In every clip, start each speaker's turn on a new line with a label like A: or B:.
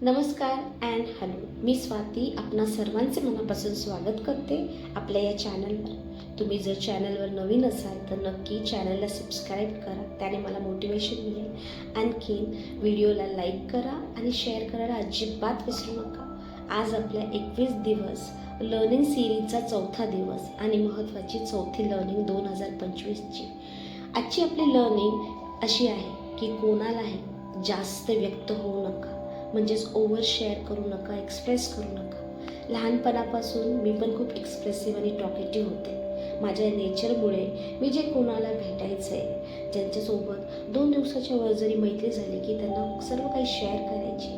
A: नमस्कार and hello. मी स्वाती आपणा सर्वांचे मनापासून स्वागत करते आपल्या या चॅनलवर. तुम्ही जर चॅनलवर नवीन असाल तर नक्की चॅनलला सबस्क्राईब करा, त्याने मला मोटिवेशन मिळेल. आणखी व्हिडिओला लाईक करा आणि शेअर करायला अजिबात विसरू नका. आज आपल्या 21 दिवस लर्निंग सिरीजचा चौथा दिवस आणि महत्त्वाची चौथी लर्निंग 2025ची. आजची आपली लर्निंग अशी आहे की कोणालाही जास्त व्यक्त होऊ नका, म्हणजेच ओव्हर शेअर करू नका, एक्सप्रेस करू नका. लहानपणापासून मी पण खूप एक्सप्रेसिव्ह आणि टॉकेटिव्ह होते. माझ्या नेचरमुळे मी जे कोणाला भेटायचं आहे, ज्यांच्यासोबत 2 दिवसाच्या वर जरी मैत्री झाली की त्यांना सर्व काही शेअर करायची.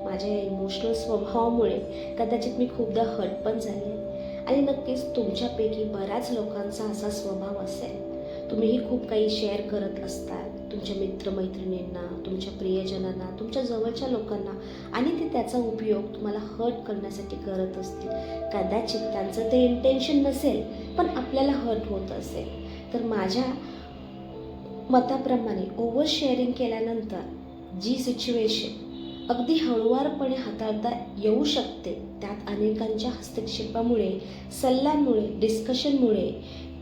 A: माझ्या इमोशनल स्वभावामुळे कदाचित मी खूपदा हर्ट पण झाले आणि नक्कीच तुमच्यापैकी बऱ्याच लोकांचा असा स्वभाव असेल. तुम्हीही खूप काही शेअर करत असतात तुमच्या मित्रमैत्रिणींना, तुमच्या प्रियजनांना, तुमच्या जवळच्या लोकांना, आणि ते त्याचा उपयोग तुम्हाला हर्ट करण्यासाठी करत असतील. कदाचित त्यांचं ते इंटेन्शन नसेल, पण आपल्याला हर्ट होत असेल. तर माझ्या मताप्रमाणे ओव्हर शेअरिंग केल्यानंतर जी सिच्युएशन अगदी हळूवारपणे हाताळता येऊ शकते, त्यात अनेकांच्या हस्तक्षेपामुळे, सल्ल्यांमुळे, डिस्कशनमुळे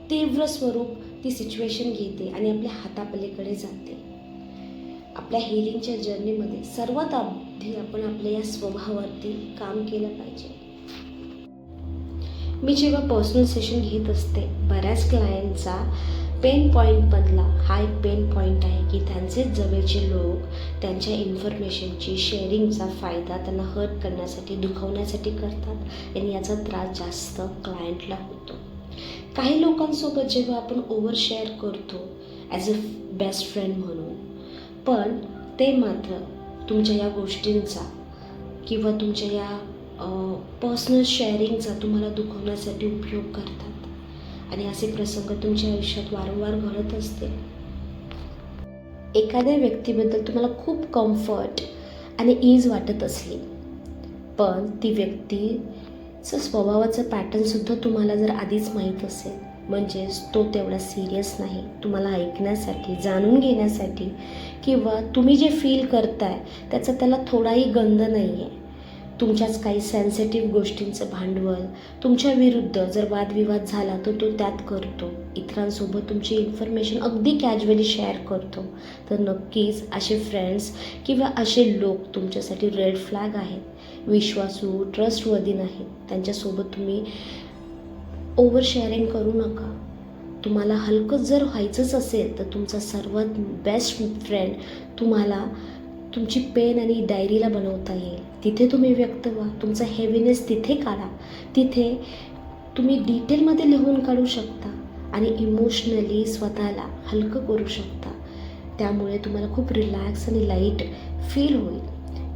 A: तीव्र स्वरूप ती सिच्युएशन घेते आणि आपल्या हातापलीकडे जाते. आपल्या हिलिंगच्या जर्नीमध्ये सर्वात आधी आपण आपल्या या स्वभावावरती काम केलं पाहिजे. मी जेव्हा पर्सनल सेशन घेत असते, बऱ्याच क्लायंटचा पेन पॉईंटमधला हा एक पेन पॉईंट आहे की त्यांचे जवळचे लोक त्यांच्या इन्फॉर्मेशनची शेअरिंगचा फायदा त्यांना हर्ट करण्यासाठी, दुखवण्यासाठी करतात आणि याचा त्रास जास्त क्लायंटला होतो. काही लोकांसोबत जेव्हा आपण ओव्हर शेअर करतो ॲज अ बेस्ट फ्रेंड म्हणून, पण ते मात्र तुमच्या या गोष्टींचा किंवा तुमच्या या पर्सनल शेअरिंगचा तुम्हाला दुखवण्यासाठी उपयोग करतात आणि असे प्रसंग तुमच्या आयुष्यात वारंवार घडत असते. एखाद्या व्यक्तीबद्दल तुम्हाला खूप कम्फर्ट आणि ईज वाटत असली, पण ती व्यक्तीचं स्वभावाचं पॅटर्नसुद्धा तुम्हाला जर आधीच माहीत असेल, म्हणजेच तो तेवढा सिरियस नाही तुम्हाला ऐकण्यासाठी, जाणून घेण्यासाठी, किंवा तुम्ही जे फील करताय त्याचा त्याला थोडाही गंध नाही आहे. तुमच्याच काही सेन्सिटिव्ह गोष्टींचं भांडवल तुमच्या विरुद्ध जर वादविवाद झाला तर तो त्यात करतो, इतरांसोबत तुमची इन्फॉर्मेशन अगदी कॅज्युअली शेअर करतो, तर नक्कीच असे फ्रेंड्स किंवा असे लोक तुमच्यासाठी रेड फ्लॅग आहेत. विश्वासू, ट्रस्टवर्दी नाहीत. त्यांच्यासोबत तुम्ही ओव्हर शेअरिंग करू नका. तुम्हाला हलकं जर व्हायचंच असेल तर तुमचा सर्वात बेस्ट फ्रेंड तुम्हाला तुमची पेन आणि डायरीला बनवता येईल. तिथे तुम्ही व्यक्त व्हा, तुमचा हेवीनेस तिथे काढा. तिथे तुम्ही डिटेलमध्ये लिहून काढू शकता आणि इमोशनली स्वतःला हलकं करू शकता. त्यामुळे तुम्हाला खूप रिलॅक्स आणि लाईट फील होईल.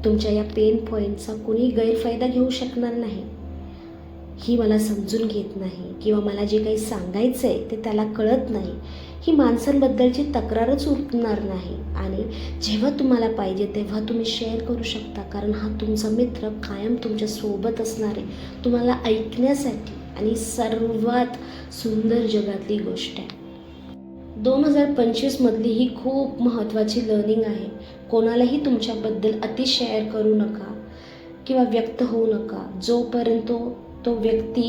A: तुमच्या या पेन पॉईंटचा कोणी गैरफायदा घेऊ शकणार नाही. ही मला समजून घेत नाही किंवा मला जे काही सांगायचं आहे ते त्याला कळत नाही, ही माणसांबद्दलची तक्रारच उठणार नाही. आणि जेव्हा तुम्हाला पाहिजे तेव्हा तुम्ही शेअर करू शकता, कारण हा तुमचा मित्र कायम तुमच्या सोबत असणार आहे, तुम्हाला ऐकण्यासाठी. आणि सर्वात सुंदर जगातली गोष्ट आहे, 2025मधली ही खूप महत्त्वाची लर्निंग आहे. कोणालाही तुमच्याबद्दल अति शेअर करू नका किंवा व्यक्त होऊ नका जोपर्यंत तो व्यक्ती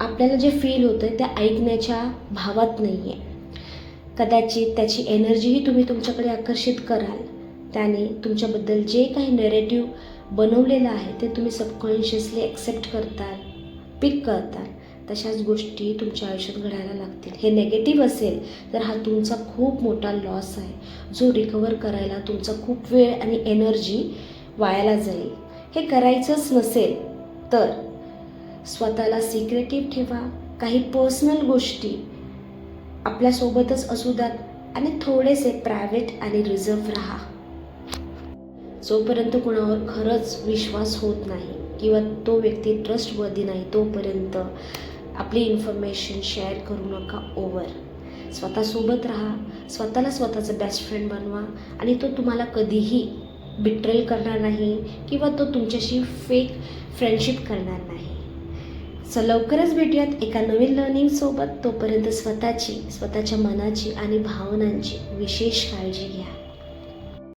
A: आपल्याला जे फील होतं आहे त्या ऐकण्याच्या भावात नाही आहे. कदाचित त्याची एनर्जीही तुम्ही तुमच्याकडे आकर्षित कराल. त्याने तुमच्याबद्दल जे काही नरेटिव्ह बनवलेलं आहे ते तुम्ही सबकॉन्शियसली ॲक्सेप्ट करताल, पिक करताल. तशाच गोष्टी तुमच्या आयुष्यात घडायला लागतील. हे नेगेटिव्ह असेल तर हा तुमचा खूप मोठा लॉस आहे, जो रिकवर करायला तुमचा खूप वेळ आणि एनर्जी वायाला जाईल. हे करायचंच नसेल तर स्वतःला सिक्रेटिव्ह ठेवा. काही पर्सनल गोष्टी आपल्यासोबतच असू द्यात आणि थोडेसे प्रायव्हेट आणि रिझर्व राहा. जोपर्यंत कोणावर खरंच विश्वास होत नाही किंवा तो व्यक्ती ट्रस्टवर्दी नाही, तोपर्यंत आपली इन्फॉर्मेशन शेअर करू नका ओव्हर. स्वतःसोबत राहा, स्वतःला स्वतःचं बेस्ट फ्रेंड बनवा आणि तो तुम्हाला कधीही बिट्रेल करणार नाही किंवा तो तुमच्याशी फेक फ्रेंडशिप करणार नाही. सो लवकरच भेटूयात एका नवीन लर्निंगसोबत. तोपर्यंत स्वतःच्या मनाची आणि भावनांची विशेष काळजी घ्या.